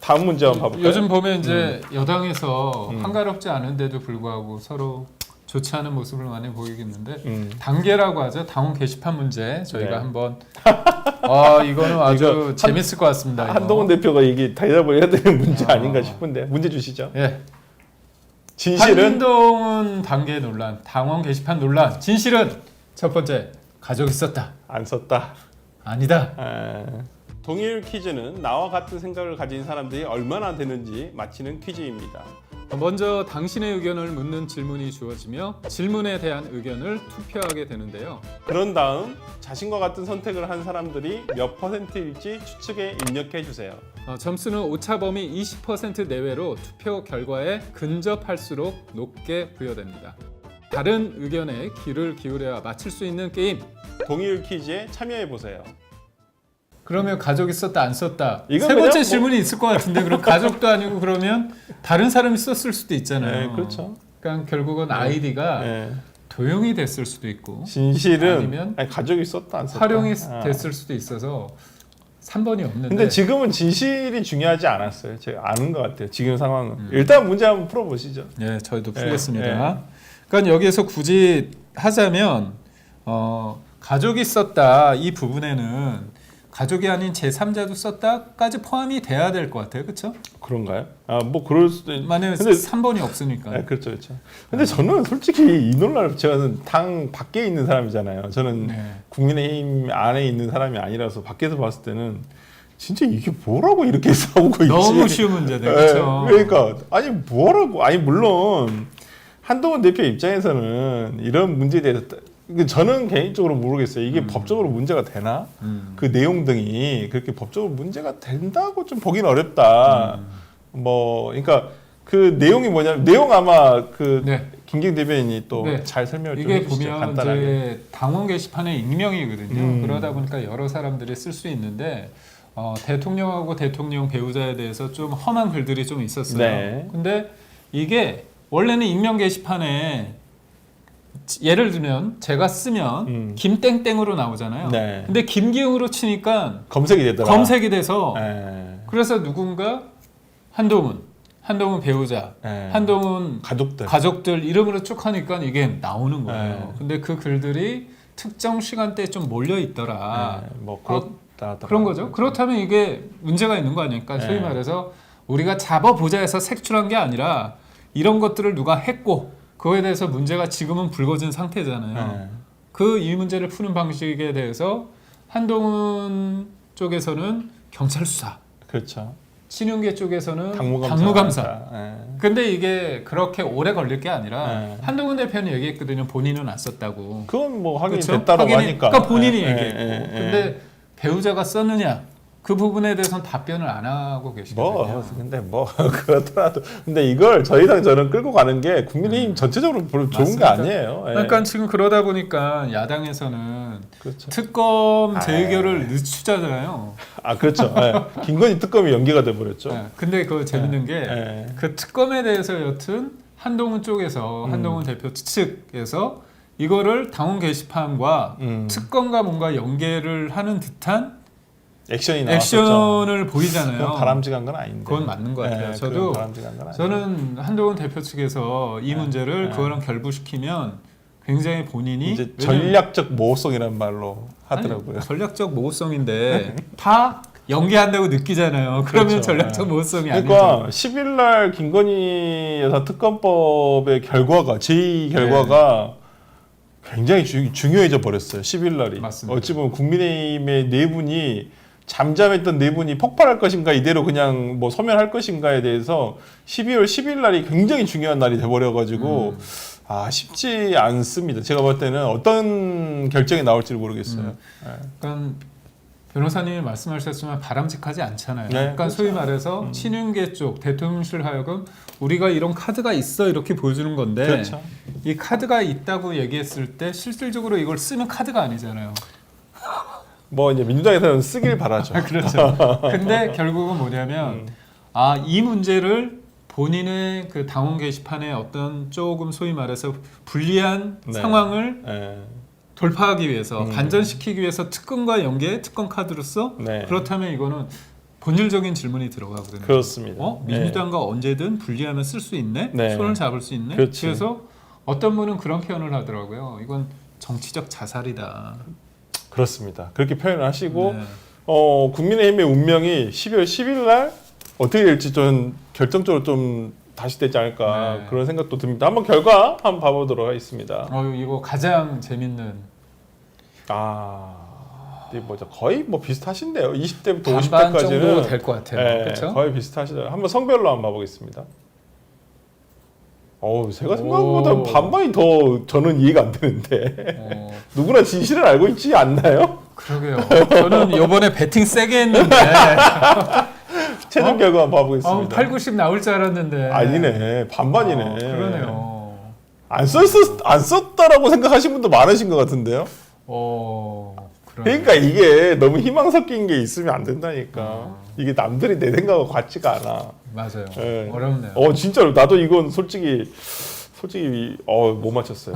다음 문제 한번 봐볼까요? 요즘 보면 이제 여당에서 한가롭지 않은데도 불구하고 서로 좋지 않은 모습을 많이 보이겠는데 단계라고 하죠. 당원 게시판 문제 저희가 네. 한번 이거는 아주 재밌을 것 같습니다. 한동훈 대표가 이게 대답을 해야 되는 문제 아닌가 싶은데 문제 주시죠. 예. 진실은 한동훈 단계 논란, 당원 게시판 논란. 진실은 첫 번째 가족이 썼다. 안 썼다. 아니다. 동일 퀴즈는 나와 같은 생각을 가진 사람들이 얼마나 되는지 맞히는 퀴즈입니다. 먼저 당신의 의견을 묻는 질문이 주어지며 질문에 대한 의견을 투표하게 되는데요. 그런 다음 자신과 같은 선택을 한 사람들이 몇 %일지 추측에 입력해 주세요. 점수는 오차범위 20% 내외로 투표 결과에 근접할수록 높게 부여됩니다. 다른 의견에 귀를 기울여야 맞출 수 있는 게임. 동일 퀴즈에 참여해 보세요. 그러면 가족이 썼다 안 썼다 이건 세 번째 그냥 질문이 있을 것 같은데 그럼 가족도 아니고 그러면 다른 사람이 썼을 수도 있잖아요. 네, 그렇죠. 그러니까 결국은 아이디가 도용이 됐을 수도 있고 진실은 아니면 가족이 썼다 안 썼다. 활용이 됐을 수도 있어서 3번이 없는데. 근데 지금은 진실이 중요하지 않았어요. 제가 아는 것 같아요. 지금 상황은. 일단 문제 한번 풀어보시죠. 네, 저희도 풀겠습니다. 그러니까 여기에서 굳이 하자면 가족이 썼다 이 부분에는 가족이 아닌 제3자도 썼다까지 포함이 돼야 될 것 같아요. 그렇죠? 그런가요? 뭐 그럴 수도 만약에 근데 3번이 없으니까. 네, 그렇죠, 그렇죠. 근데 저는 솔직히 이 논란을 저는 당 밖에 있는 사람이잖아요. 저는 국민의힘 안에 있는 사람이 아니라서 밖에서 봤을 때는 진짜 이게 뭐라고 이렇게 싸우고 있지? 너무 쉬운 문제들, 그렇죠? 그러니까 아니 뭐라고? 아니 물론 한동훈 대표 입장에서는 이런 문제에 대해서 저는 개인적으로 모르겠어요. 이게 법적으로 문제가 되나? 그 내용 등이 그렇게 법적으로 문제가 된다고 좀 보기는 어렵다. 뭐, 그러니까 그 내용이 뭐냐면 내용 아마 그 김경 대변인이 또 잘 설명을 좀 해주시죠. 이게 보면 간단하게. 이제 당원 게시판의 익명이거든요. 그러다 보니까 여러 사람들이 쓸 수 있는데 대통령하고 대통령 배우자에 대해서 좀 험한 글들이 좀 있었어요. 네. 근데 이게 원래는 익명 게시판에 예를 들면 제가 쓰면 김땡땡으로 나오잖아요. 네. 근데 김기웅으로 치니까 검색이 되더라. 검색이 돼서 네. 그래서 누군가 한동훈 배우자, 한동훈 가족들 이름으로 쭉 하니까 이게 나오는 거예요. 근데 그 글들이 특정 시간대에 좀 몰려 있더라. 뭐 그렇다. 그런 거죠. 그렇다면 이게 문제가 있는 거 아닙니까? 소위 말해서 우리가 잡아보자 해서 색출한 게 아니라 이런 것들을 누가 했고 그거에 대해서 문제가 지금은 불거진 상태잖아요. 그 이 문제를 푸는 방식에 대해서 한동훈 쪽에서는 경찰 수사, 그렇죠. 친윤계 쪽에서는 당무감사. 근데 이게 그렇게 오래 걸릴 게 아니라 한동훈 대표는 얘기했거든요. 본인은 안 썼다고. 그건 뭐 확인이 그렇죠? 됐다고 하니까. 그러니까 본인이 얘기했고. 근데 배우자가 썼느냐? 그 부분에 대해서는 답변을 안 하고 계시거든요. 근데 그렇더라도 근데 이걸 저희랑 저는 끌고 가는 게 국민의힘 전체적으로 별로 좋은 게 아니에요. 그러니까 지금 그러다 보니까 야당에서는 그렇죠. 특검 재의결을 늦추잖아요. 그렇죠. 김건희 특검이 연기가 돼 버렸죠. 근데 그 재밌는 게 그 특검에 대해서 여튼 한동훈 쪽에서 한동훈 대표 측에서 이거를 당원 게시판과 특검과 뭔가 연계를 하는 듯한 액션을 보이잖아요. 바람직한 건 아닌데. 그건 맞는 것 같아요. 저는 한동훈 대표 측에서 이 문제를 그거랑 결부시키면 굉장히 본인이 이제 전략적 모호성이라는 말로 하더라고요. 전략적 모호성인데 다 연계한다고 느끼잖아요. 그러면 그렇죠. 전략적 모호성이 그러니까 아니죠. 10일 날 김건희 여사 특검법의 결과가 제2 결과가 굉장히 중요해져 버렸어요. 10일 날이. 맞습니다. 어찌 보면 국민의힘의 네 분이 잠잠했던 네 분이 폭발할 것인가 이대로 그냥 뭐 소멸할 것인가에 대해서 12월 10일 날이 굉장히 중요한 날이 돼버려가지고 쉽지 않습니다. 제가 볼 때는 어떤 결정이 나올지 모르겠어요. 그러니까 변호사님이 말씀하셨지만 바람직하지 않잖아요. 네, 그러니까 그렇죠. 소위 말해서 친윤계 쪽 대통령실 하여금 우리가 이런 카드가 있어 이렇게 보여주는 건데 그렇죠. 이 카드가 있다고 얘기했을 때 실질적으로 이걸 쓰면 카드가 아니잖아요. 뭐 이제 민주당에서는 쓰길 바라죠. 그렇죠. 근데 결국은 뭐냐면 이 문제를 본인의 그 당원 게시판에 어떤 조금 소위 말해서 불리한 상황을 돌파하기 위해서 반전시키기 위해서 특검과 연계 특검 카드로서 그렇다면 이거는 본질적인 질문이 들어가거든요. 그렇습니다. 민주당과 언제든 분리하면 쓸 수 있네? 네. 손을 잡을 수 있네? 그렇지. 그래서 어떤 분은 그런 표현을 하더라고요. 이건 정치적 자살이다. 그렇습니다. 그렇게 표현을 하시고 네. 국민의힘의 운명이 12월 10일 날 어떻게 될지 좀 결정적으로 좀 다시 되지 않을까 네. 그런 생각도 듭니다. 한번 결과 한번 봐보도록 하겠습니다. 이거 가장 재밌는 이게 뭐죠? 거의 뭐 비슷하신데요. 20대부터 반반 정도 50대까지는 될 것 같아요. 그렇죠? 거의 비슷하시죠. 한번 성별로 한번 봐보겠습니다. 제가 생각한 것보다 반반이 더 저는 이해가 안 되는데 누구나 진실을 알고 있지 않나요? 그러게요. 저는 이번에 배팅 세게 했는데 최종 결과 한번 봐보겠습니다. 8, 90 나올 줄 알았는데 아니네. 반반이네. 그러네요. 안 썼다라고 생각하신 분도 많으신 것 같은데요. 그러네요. 그러니까 이게 너무 희망 섞인 게 있으면 안 된다니까. 이게 남들이 내 생각과 같지가 않아. 맞아요. 네. 어렵네요. 진짜로 나도 이건 솔직히 못 맞췄어요.